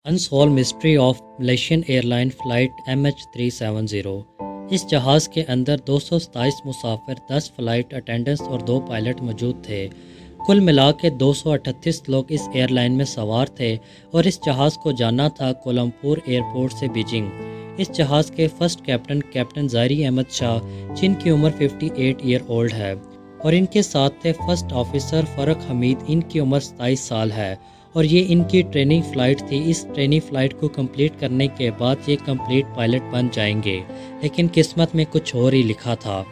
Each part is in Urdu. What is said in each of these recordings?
انسولوڈ mystery of Malaysian airline flight MH370۔ اس جہاز کے اندر 227 مسافر، 10 فلائٹ اٹینڈنٹس اور 2 پائلٹ موجود تھے۔ کل ملا کے 238 لوگ اس ایئر لائن میں سوار تھے اور اس جہاز کو جانا تھا کولمبور ایئرپورٹ سے بیجنگ۔ اس جہاز کے فرسٹ کیپٹن ظاہری احمد شاہ، جن کی عمر 58 ایئر اولڈ ہے، اور ان کے ساتھ تھے فرسٹ آفیسر فرق حمید، ان کی عمر 27 سال ہے، اور یہ ان کی ٹریننگ فلائٹ تھی۔ اس ٹریننگ فلائٹ کو کمپلیٹ کرنے کے بعد یہ کمپلیٹ پائلٹ بن جائیں گے، لیکن قسمت میں کچھ اور ہی لکھا تھا۔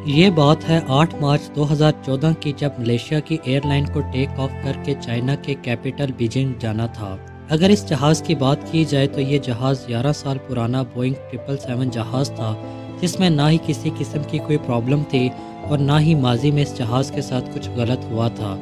یہ بات ہے 8 مارچ 2014 کی، جب ملیشیا کی ایئر لائن کو ٹیک آف کر کے چائنا کے کیپٹل بیجنگ جانا تھا۔ اگر اس جہاز کی بات کی جائے تو یہ جہاز 11 سال پرانا بوئنگ 777 جہاز تھا، جس میں نہ ہی کسی قسم کی کوئی پرابلم تھی اور نہ ہی ماضی میں اس جہاز کے ساتھ کچھ غلط ہوا تھا۔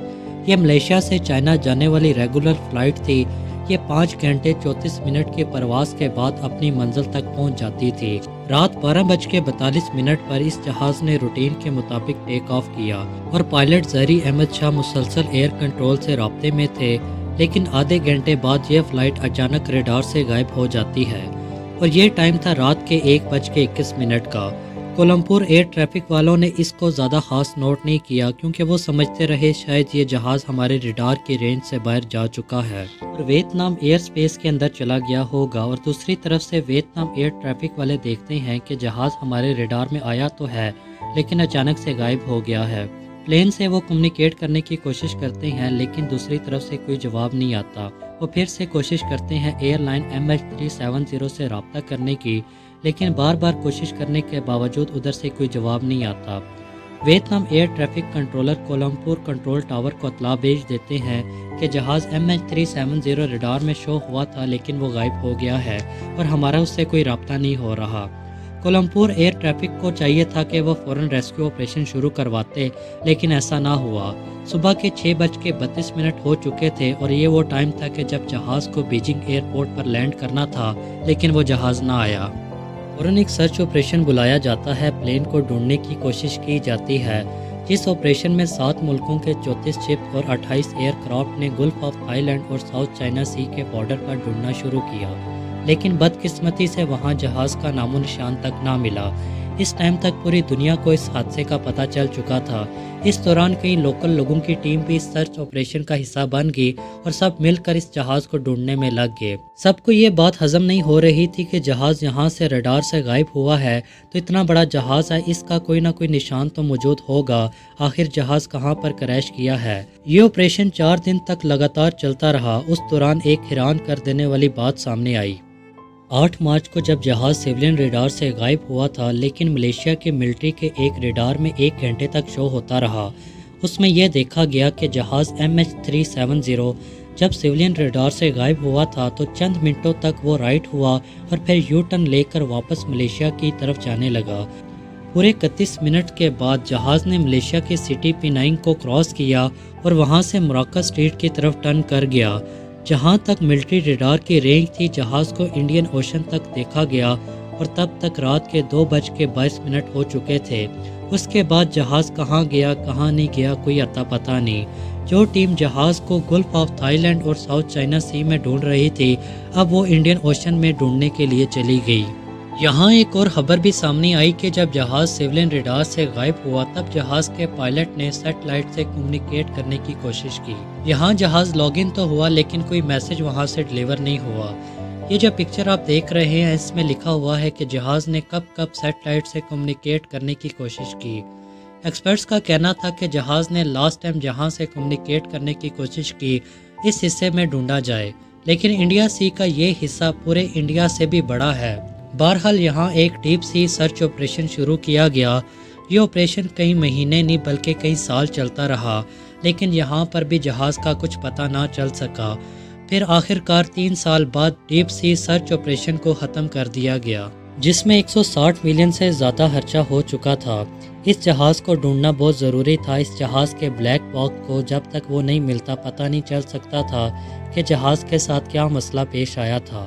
یہ ملیشیا سے چائنا جانے والی ریگولر فلائٹ تھی۔ یہ 5 گھنٹے 34 منٹ کی پرواز کے بعد اپنی منزل تک پہنچ جاتی تھی۔ رات 12:42 پر اس جہاز نے روٹین کے مطابق ٹیک آف کیا اور پائلٹ ظاہری احمد شاہ مسلسل ایئر کنٹرول سے رابطے میں تھے، لیکن آدھے گھنٹے بعد یہ فلائٹ اچانک ریڈار سے غائب ہو جاتی ہے، اور یہ ٹائم تھا رات کے 1:21 کا۔ کولمبور ایئر ٹریفک والوں نے اس کو زیادہ خاص نوٹ نہیں کیا، کیونکہ وہ سمجھتے رہے شاید یہ جہاز ہمارے ریڈار کی رینج سے باہر جا چکا ہے اور ویتنام ایئر سپیس کے اندر چلا گیا ہوگا، اور دوسری طرف سے ویتنام ایئر ٹریفک والے دیکھتے ہیں کہ جہاز ہمارے ریڈار میں آیا تو ہے، لیکن اچانک سے غائب ہو گیا ہے۔ پلین سے وہ کمیونیکیٹ کرنے کی کوشش کرتے ہیں، لیکن دوسری طرف سے کوئی جواب نہیں آتا۔ وہ پھر سے کوشش کرتے ہیں ایئر لائن MH370 سے رابطہ کرنے کی، لیکن بار بار کوشش کرنے کے باوجود ادھر سے کوئی جواب نہیں آتا۔ Vietnam air traffic controller Kuala Lumpur control tower کو اطلاع بھیج دیتے ہیں کہ جہاز MH370 ریڈار میں شو ہوا تھا، لیکن وہ غائب ہو گیا ہے اور ہمارا اس سے کوئی رابطہ نہیں ہو رہا۔ کولمبور ایئر ٹریفک کو چاہیے تھا کہ وہ فوراً ریسکیو آپریشن شروع کرواتے، لیکن ایسا نہ ہوا۔ صبح کے 6:32 ہو چکے تھے، اور یہ وہ ٹائم تھا کہ جب جہاز کو بیجنگ ایئرپورٹ پر لینڈ کرنا تھا، لیکن وہ جہاز نہ آیا۔ فوراً ایک سرچ آپریشن بلایا جاتا ہے، پلین کو ڈھونڈنے کی کوشش کی جاتی ہے، جس آپریشن میں 7 ملکوں کے 34 شپ اور 28 ایئر کرافٹ نے گلف آف تھائی لینڈ اور ساؤتھ چائنا سی کے بارڈر پر ڈھونڈنا شروع کیا، لیکن بدقسمتی سے وہاں جہاز کا نام و نشان تک نہ ملا۔ اس ٹائم تک پوری دنیا کو اس حادثے کا پتہ چل چکا تھا۔ اس دوران کئی لوکل لوگوں کی ٹیم بھی اس سرچ آپریشن کا حصہ بن گئی اور سب مل کر اس جہاز کو ڈھونڈنے میں لگ گئے۔ سب کو یہ بات ہضم نہیں ہو رہی تھی کہ جہاز یہاں سے ریڈار سے غائب ہوا ہے تو اتنا بڑا جہاز ہے، اس کا کوئی نہ کوئی نشان تو موجود ہوگا، آخر جہاز کہاں پر کریش کیا ہے۔ یہ آپریشن 4 دن تک لگاتار چلتا رہا۔ اس دوران ایک حیران کر دینے والی بات سامنے آئی۔ 8 مارچ کو جب جہاز سیولین ریڈار سے غائب ہوا تھا، لیکن ملیشیا کے ملٹری کے ایک ریڈار میں 1 گھنٹے تک شو ہوتا رہا۔ اس میں یہ دیکھا گیا کہ جہاز MH370 جب سیولین ریڈار سے غائب ہوا تھا تو چند منٹوں تک وہ رائٹ ہوا اور پھر یو ٹرن لے کر واپس ملیشیا کی طرف جانے لگا۔ پورے 31 منٹ کے بعد جہاز نے ملیشیا کے سٹی پینائنگ کو کراس کیا اور وہاں سے مراکا اسٹریٹ کی طرف ٹرن کر گیا۔ جہاں تک ملٹری ریڈار کی رینج تھی، جہاز کو انڈین اوشن تک دیکھا گیا، اور تب تک رات کے 2:22 ہو چکے تھے۔ اس کے بعد جہاز کہاں گیا کہاں نہیں گیا کوئی اتا پتہ نہیں۔ جو ٹیم جہاز کو گلف آف تھائی لینڈ اور ساؤتھ چائنا سی میں ڈھونڈ رہی تھی، اب وہ انڈین اوشن میں ڈھونڈنے کے لیے چلی گئی۔ یہاں ایک اور خبر بھی سامنے آئی کہ جب جہاز سیولین ریڈار سے غائب ہوا تب جہاز کے پائلٹ نے سیٹلائٹ سے کمیونیکیٹ کرنے کی کوشش کی۔ یہاں جہاز لاگ ان تو ہوا، لیکن کوئی میسج وہاں سے ڈیلیور نہیں ہوا۔ یہ جو پکچر آپ دیکھ رہے ہیں، اس میں لکھا ہوا ہے کہ جہاز نے کب سیٹلائٹ سے کمیونیکیٹ کرنے کی کوشش کی۔ ایکسپرٹس کا کہنا تھا کہ جہاز نے لاسٹ ٹائم جہاں سے کمیونیکیٹ کرنے کی کوشش کی اس حصے میں ڈھونڈا جائے، لیکن انڈیا سی کا یہ حصہ پورے انڈیا سے بھی بڑا ہے۔ بہرحال یہاں ایک ڈیپ سی سرچ آپریشن شروع کیا گیا۔ یہ آپریشن کئی مہینے نہیں بلکہ کئی سال چلتا رہا، لیکن یہاں پر بھی جہاز کا کچھ پتہ نہ چل سکا۔ پھر آخرکار 3 سال بعد ڈیپ سی سرچ آپریشن کو ختم کر دیا گیا، جس میں 160 ملین سے زیادہ خرچہ ہو چکا تھا۔ اس جہاز کو ڈھونڈنا بہت ضروری تھا۔ اس جہاز کے بلیک باکس کو جب تک وہ نہیں ملتا پتہ نہیں چل سکتا تھا کہ جہاز کے ساتھ کیا مسئلہ پیش آیا تھا،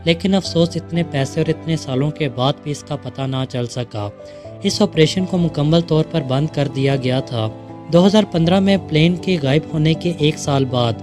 لیکن افسوس اتنے پیسے اور اتنے سالوں کے بعد بھی اس کا پتہ نہ چل سکا۔ اس آپریشن کو مکمل طور پر بند کر دیا گیا تھا۔ 2015 میں پلین کے غائب ہونے کے 1 سال بعد